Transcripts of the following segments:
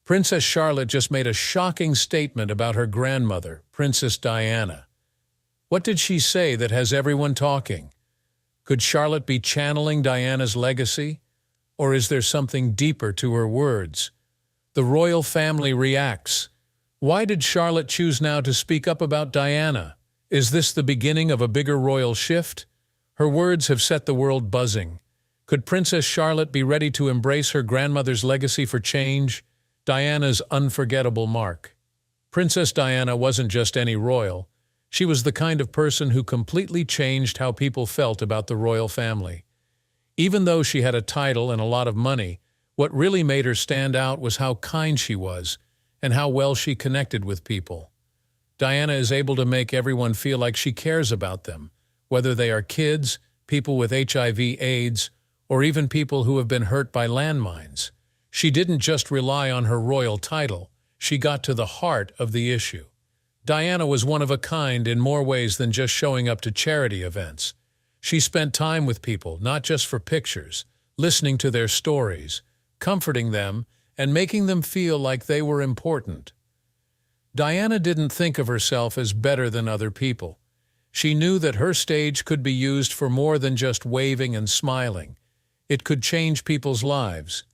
Princess Charlotte just made a shocking statement about her grandmother, Princess Diana. What did she say that has everyone talking? Could Charlotte be channeling Diana's legacy? Or is there something deeper to her words? The royal family reacts. Why did Charlotte choose now to speak up about Diana? Is this the beginning of a bigger royal shift? Her words have set the world buzzing. Could Princess Charlotte be ready to embrace her grandmother's legacy for change? Diana's unforgettable mark. Princess Diana wasn't just any royal. She was the kind of person who completely changed how people felt about the royal family. Even though she had a title and a lot of money, what really made her stand out was how kind she was and how well she connected with people. Diana is able to make everyone feel like she cares about them, whether they are kids, people with HIV/AIDS, or even people who have been hurt by landmines. She didn't just rely on her royal title, she got to the heart of the issue. Diana was one of a kind in more ways than just showing up to charity events. She spent time with people, not just for pictures, listening to their stories, comforting them, and making them feel like they were important. Diana didn't think of herself as better than other people. She knew that her stage could be used for more than just waving and smiling. It could change people's lives.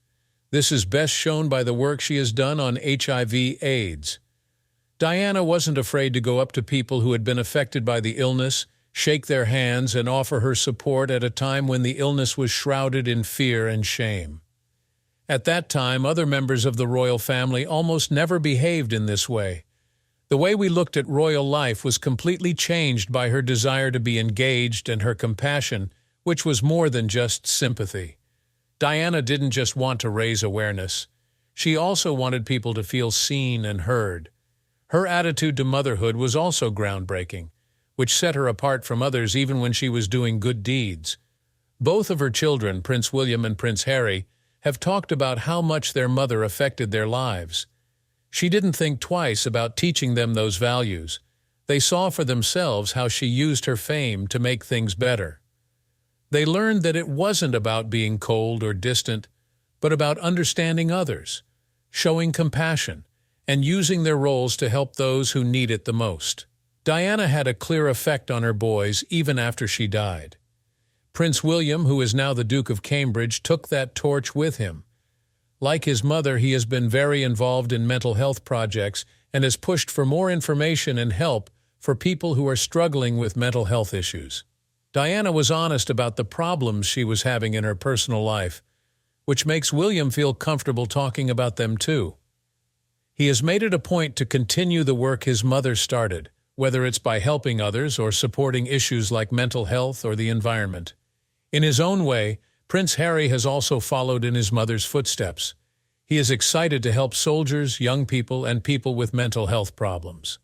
This is best shown by the work she has done on HIV/AIDS. Diana wasn't afraid to go up to people who had been affected by the illness, shake their hands, and offer her support at a time when the illness was shrouded in fear and shame. At that time, other members of the royal family almost never behaved in this way. The way we looked at royal life was completely changed by her desire to be engaged and her compassion, which was more than just sympathy. Diana didn't just want to raise awareness. She also wanted people to feel seen and heard. Her attitude to motherhood was also groundbreaking, which set her apart from others even when she was doing good deeds. Both of her children, Prince William and Prince Harry, have talked about how much their mother affected their lives. She didn't think twice about teaching them those values. They saw for themselves how she used her fame to make things better. They learned that it wasn't about being cold or distant, but about understanding others, showing compassion, and using their roles to help those who need it the most. Diana had a clear effect on her boys even after she died. Prince William, who is now the Duke of Cambridge, took that torch with him. Like his mother, he has been very involved in mental health projects and has pushed for more information and help for people who are struggling with mental health issues. Diana was honest about the problems she was having in her personal life, which makes William feel comfortable talking about them too. He has made it a point to continue the work his mother started, whether it's by helping others or supporting issues like mental health or the environment. In his own way, Prince Harry has also followed in his mother's footsteps. He is excited to help soldiers, young people, and people with mental health problems.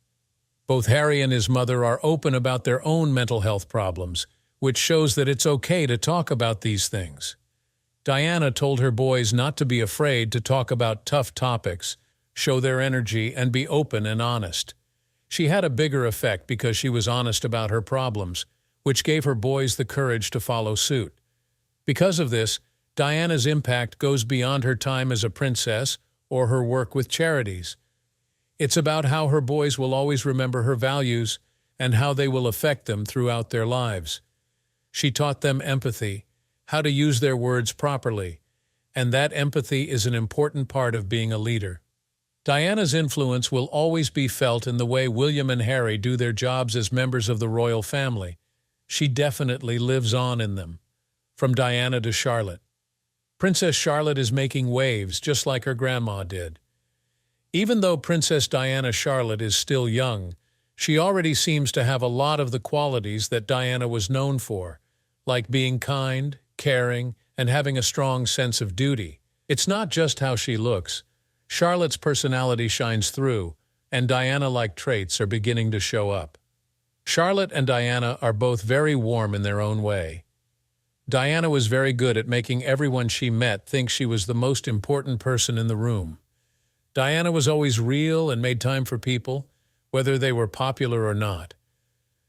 Both Harry and his mother are open about their own mental health problems, which shows that it's okay to talk about these things. Diana told her boys not to be afraid to talk about tough topics, show their energy, and be open and honest. She had a bigger effect because she was honest about her problems, which gave her boys the courage to follow suit. Because of this, Diana's impact goes beyond her time as a princess or her work with charities. It's about how her boys will always remember her values and how they will affect them throughout their lives. She taught them empathy, how to use their words properly, and that empathy is an important part of being a leader. Diana's influence will always be felt in the way William and Harry do their jobs as members of the royal family. She definitely lives on in them. From Diana to Charlotte. Princess Charlotte is making waves just like her grandma did. Even though Princess Diana Charlotte is still young, she already seems to have a lot of the qualities that Diana was known for, like being kind, caring, and having a strong sense of duty. It's not just how she looks. Charlotte's personality shines through, and Diana-like traits are beginning to show up. Charlotte and Diana are both very warm in their own way. Diana was very good at making everyone she met think she was the most important person in the room. Diana was always real and made time for people, whether they were popular or not.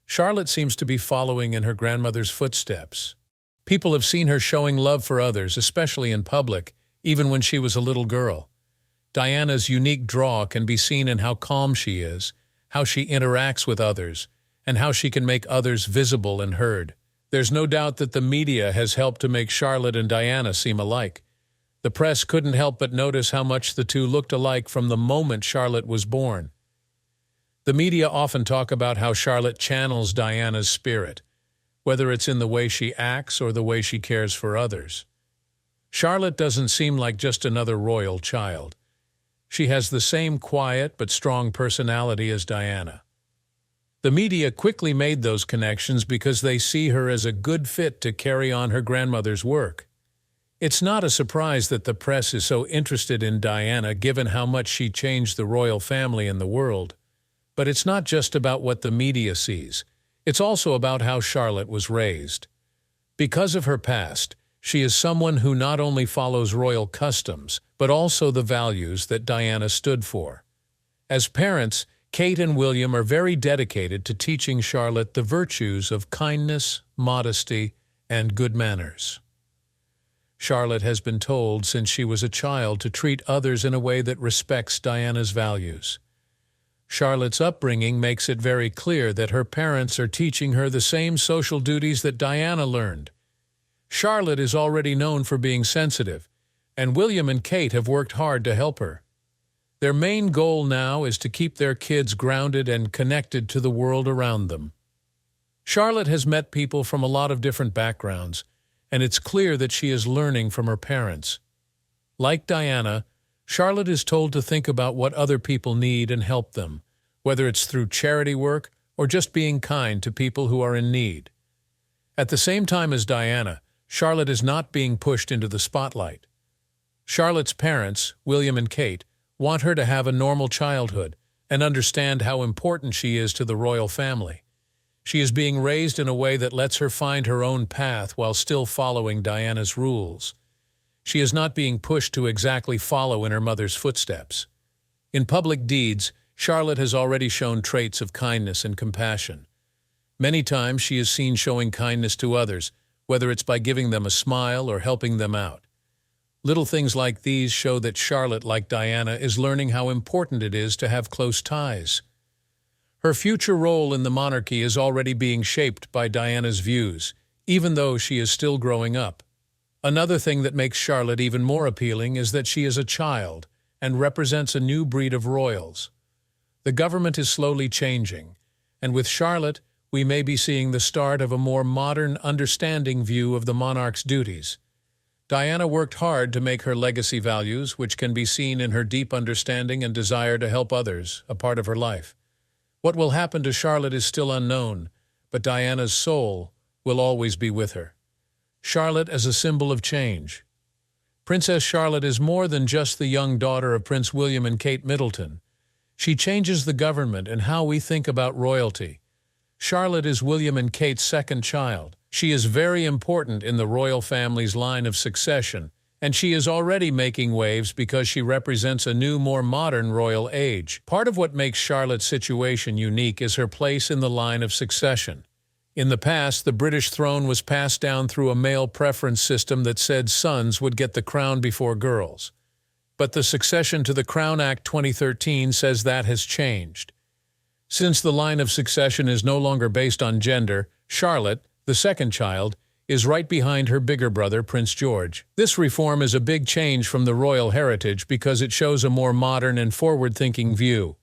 Charlotte seems to be following in her grandmother's footsteps. People have seen her showing love for others, especially in public, even when she was a little girl. Diana's unique draw can be seen in how calm she is, how she interacts with others, and how she can make others visible and heard. There's no doubt that the media has helped to make Charlotte and Diana seem alike. The press couldn't help but notice how much the two looked alike from the moment Charlotte was born. The media often talk about how Charlotte channels Diana's spirit, whether it's in the way she acts or the way she cares for others. Charlotte doesn't seem like just another royal child. She has the same quiet but strong personality as Diana. The media quickly made those connections because they see her as a good fit to carry on her grandmother's work. It's not a surprise that the press is so interested in Diana given how much she changed the royal family and the world. But it's not just about what the media sees. It's also about how Charlotte was raised. Because of her past, she is someone who not only follows royal customs, but also the values that Diana stood for. As parents, Kate and William are very dedicated to teaching Charlotte the virtues of kindness, modesty, and good manners. Charlotte has been told since she was a child to treat others in a way that respects Diana's values. Charlotte's upbringing makes it very clear that her parents are teaching her the same social duties that Diana learned. Charlotte is already known for being sensitive, and William and Kate have worked hard to help her. Their main goal now is to keep their kids grounded and connected to the world around them. Charlotte has met people from a lot of different backgrounds, and it's clear that she is learning from her parents. Like Diana, Charlotte is told to think about what other people need and help them, whether it's through charity work or just being kind to people who are in need. At the same time as Diana, Charlotte is not being pushed into the spotlight. Charlotte's parents, William and Kate, want her to have a normal childhood and understand how important she is to the royal family. She is being raised in a way that lets her find her own path while still following Diana's rules. She is not being pushed to exactly follow in her mother's footsteps. In public deeds, Charlotte has already shown traits of kindness and compassion. Many times she is seen showing kindness to others, whether it's by giving them a smile or helping them out. Little things like these show that Charlotte, like Diana, is learning how important it is to have close ties. Her future role in the monarchy is already being shaped by Diana's views, even though she is still growing up. Another thing that makes Charlotte even more appealing is that she is a child and represents a new breed of royals. The government is slowly changing, and with Charlotte, we may be seeing the start of a more modern, understanding view of the monarch's duties. Diana worked hard to make her legacy values, which can be seen in her deep understanding and desire to help others, a part of her life. What will happen to Charlotte is still unknown, but Diana's soul will always be with her. Charlotte as a symbol of change. Princess Charlotte is more than just the young daughter of Prince William and Kate Middleton. She changes the government and how we think about royalty. Charlotte is William and Kate's second child. She is very important in the royal family's line of succession, and she is already making waves because she represents a new, more modern royal age. Part of what makes Charlotte's situation unique is her place in the line of succession. In the past, the British throne was passed down through a male preference system that said sons would get the crown before girls. But the Succession to the Crown Act 2013 says that has changed. Since the line of succession is no longer based on gender, Charlotte, the second child, is right behind her bigger brother, Prince George. This reform is a big change from the royal heritage because it shows a more modern and forward-thinking view.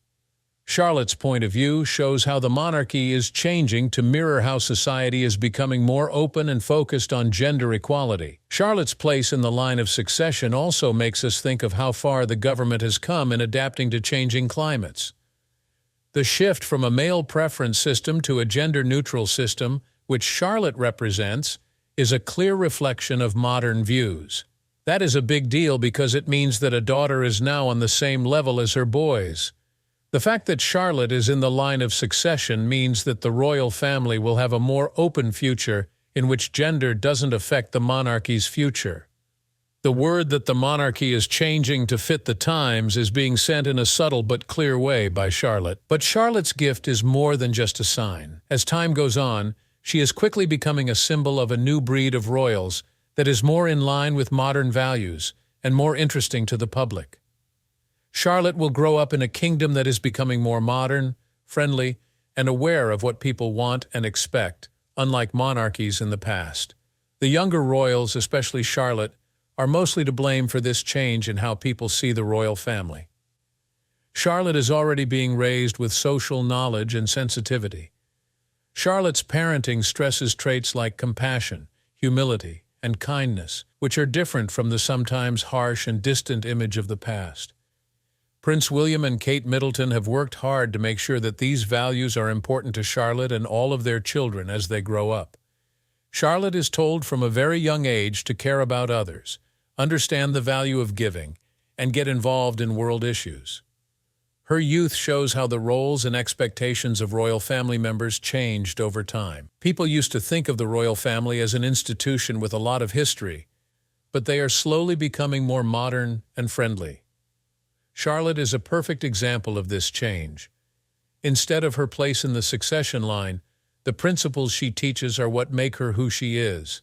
Charlotte's point of view shows how the monarchy is changing to mirror how society is becoming more open and focused on gender equality. Charlotte's place in the line of succession also makes us think of how far the government has come in adapting to changing climates. The shift from a male preference system to a gender-neutral system, which Charlotte represents, is a clear reflection of modern views. That is a big deal because it means that a daughter is now on the same level as her boys. The fact that Charlotte is in the line of succession means that the royal family will have a more open future in which gender doesn't affect the monarchy's future. The word that the monarchy is changing to fit the times is being sent in a subtle but clear way by Charlotte. But Charlotte's gift is more than just a sign. As time goes on, she is quickly becoming a symbol of a new breed of royals that is more in line with modern values and more interesting to the public. Charlotte will grow up in a kingdom that is becoming more modern, friendly, and aware of what people want and expect, unlike monarchies in the past. The younger royals, especially Charlotte, are mostly to blame for this change in how people see the royal family. Charlotte is already being raised with social knowledge and sensitivity. Charlotte's parenting stresses traits like compassion, humility, and kindness, which are different from the sometimes harsh and distant image of the past. Prince William and Kate Middleton have worked hard to make sure that these values are important to Charlotte and all of their children as they grow up. Charlotte is told from a very young age to care about others, understand the value of giving, and get involved in world issues. Her youth shows how the roles and expectations of royal family members changed over time. People used to think of the royal family as an institution with a lot of history, but they are slowly becoming more modern and friendly. Charlotte is a perfect example of this change. Instead of her place in the succession line, the principles she teaches are what make her who she is.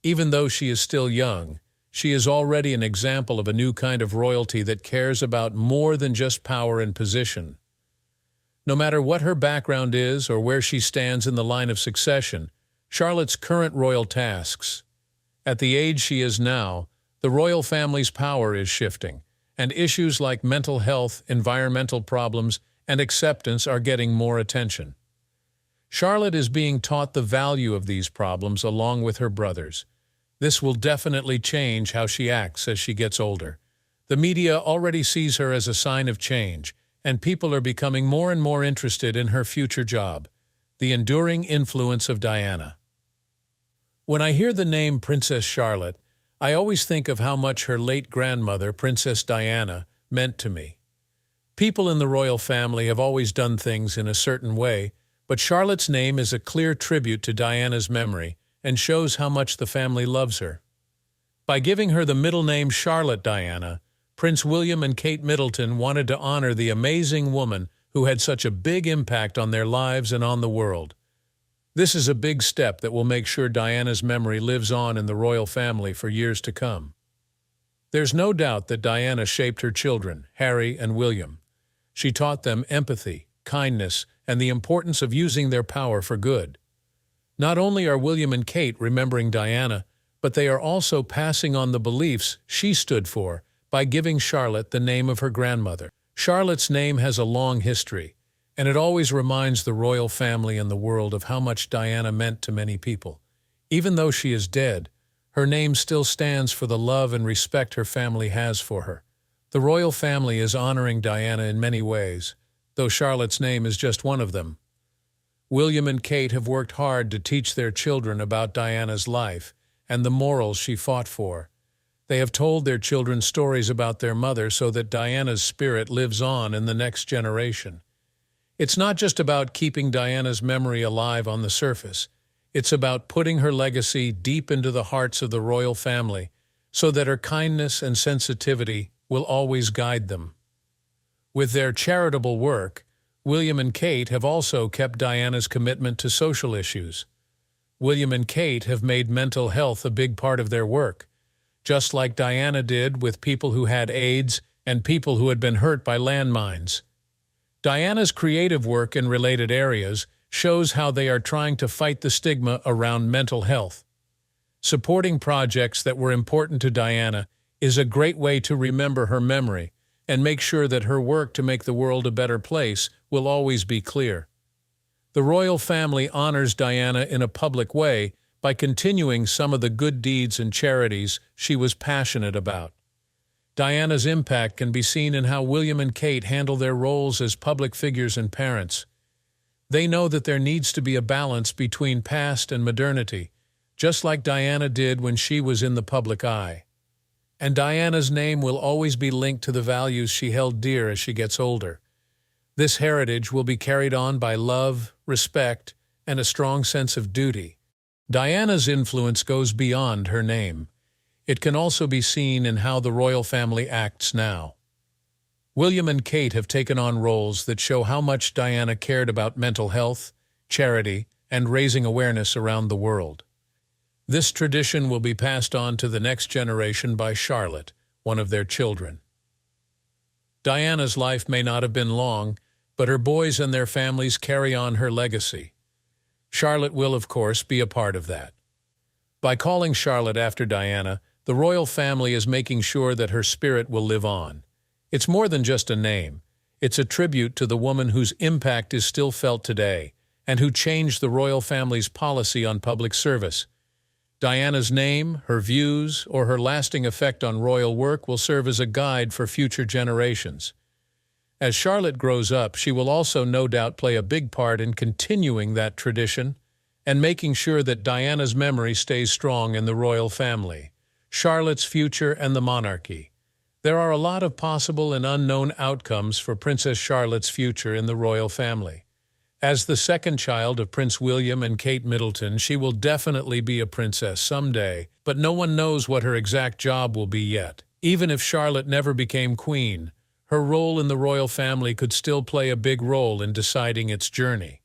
Even though she is still young, she is already an example of a new kind of royalty that cares about more than just power and position. No matter what her background is or where she stands in the line of succession, Charlotte's current royal tasks. At the age she is now, the royal family's power is shifting, and issues like mental health, environmental problems, and acceptance are getting more attention. Charlotte is being taught the value of these problems along with her brothers. This will definitely change how she acts as she gets older. The media already sees her as a sign of change, and people are becoming more and more interested in her future job, the enduring influence of Diana. When I hear the name Princess Charlotte, I always think of how much her late grandmother, Princess Diana, meant to me. People in the royal family have always done things in a certain way, but Charlotte's name is a clear tribute to Diana's memory and shows how much the family loves her. By giving her the middle name Charlotte Diana, Prince William and Kate Middleton wanted to honor the amazing woman who had such a big impact on their lives and on the world. This is a big step that will make sure Diana's memory lives on in the royal family for years to come. There's no doubt that Diana shaped her children, Harry and William. She taught them empathy, kindness, and the importance of using their power for good. Not only are William and Kate remembering Diana, but they are also passing on the beliefs she stood for by giving Charlotte the name of her grandmother. Charlotte's name has a long history, and it always reminds the royal family and the world of how much Diana meant to many people. Even though she is dead, her name still stands for the love and respect her family has for her. The royal family is honoring Diana in many ways, though Charlotte's name is just one of them. William and Kate have worked hard to teach their children about Diana's life and the morals she fought for. They have told their children stories about their mother so that Diana's spirit lives on in the next generation. It's not just about keeping Diana's memory alive on the surface. It's about putting her legacy deep into the hearts of the royal family so that her kindness and sensitivity will always guide them. With their charitable work, William and Kate have also kept Diana's commitment to social issues. William and Kate have made mental health a big part of their work, just like Diana did with people who had AIDS and people who had been hurt by landmines. Diana's creative work in related areas shows how they are trying to fight the stigma around mental health. Supporting projects that were important to Diana is a great way to remember her memory and make sure that her work to make the world a better place will always be clear. The royal family honors Diana in a public way by continuing some of the good deeds and charities she was passionate about. Diana's impact can be seen in how William and Kate handle their roles as public figures and parents. They know that there needs to be a balance between past and modernity, just like Diana did when she was in the public eye. And Diana's name will always be linked to the values she held dear as she gets older. This heritage will be carried on by love, respect, and a strong sense of duty. Diana's influence goes beyond her name. It can also be seen in how the royal family acts now. William and Kate have taken on roles that show how much Diana cared about mental health, charity, and raising awareness around the world. This tradition will be passed on to the next generation by Charlotte, one of their children. Diana's life may not have been long, but her boys and their families carry on her legacy. Charlotte will, of course, be a part of that. By calling Charlotte after Diana, the royal family is making sure that her spirit will live on. It's more than just a name. It's a tribute to the woman whose impact is still felt today, and who changed the royal family's policy on public service. Diana's name, her views, or her lasting effect on royal work will serve as a guide for future generations. As Charlotte grows up, she will also no doubt play a big part in continuing that tradition and making sure that Diana's memory stays strong in the royal family. Charlotte's future and the monarchy. There are a lot of possible and unknown outcomes for Princess Charlotte's future in the royal family. As the second child of Prince William and Kate Middleton, she will definitely be a princess someday, but no one knows what her exact job will be yet. Even if Charlotte never became queen, her role in the royal family could still play a big role in deciding its journey.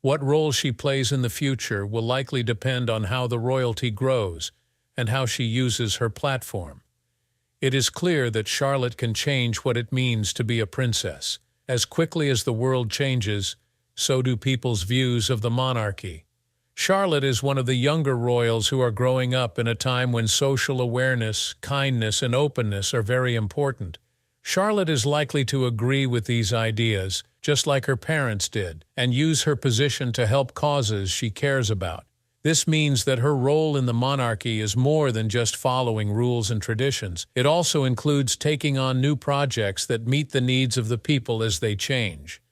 What role she plays in the future will likely depend on how the royalty grows and how she uses her platform. It is clear that Charlotte can change what it means to be a princess. As quickly as the world changes, so do people's views of the monarchy. Charlotte is one of the younger royals who are growing up in a time when social awareness, kindness, and openness are very important. Charlotte is likely to agree with these ideas, just like her parents did, and use her position to help causes she cares about. This means that her role in the monarchy is more than just following rules and traditions. It also includes taking on new projects that meet the needs of the people as they change.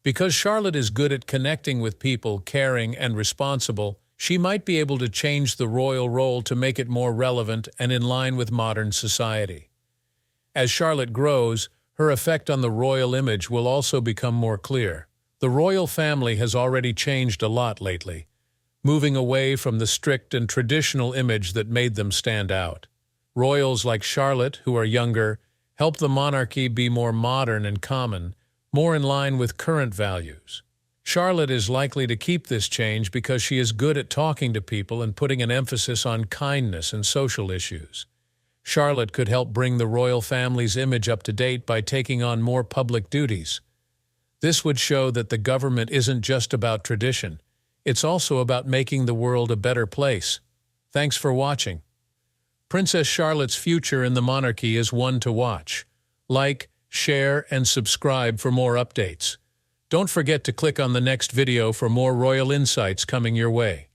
Because Charlotte is good at connecting with people, caring, and responsible, she might be able to change the royal role to make it more relevant and in line with modern society. As Charlotte grows, her effect on the royal image will also become more clear. The royal family has already changed a lot lately, moving away from the strict and traditional image that made them stand out. Royals like Charlotte, who are younger, help the monarchy be more modern and common, more in line with current values. Charlotte is likely to keep this change because she is good at talking to people and putting an emphasis on kindness and social issues. Charlotte could help bring the royal family's image up to date by taking on more public duties. This would show that the government isn't just about tradition. It's also about making the world a better place. Thanks for watching. Princess Charlotte's future in the monarchy is one to watch. Like, share, and subscribe for more updates. Don't forget to click on the next video for more royal insights coming your way.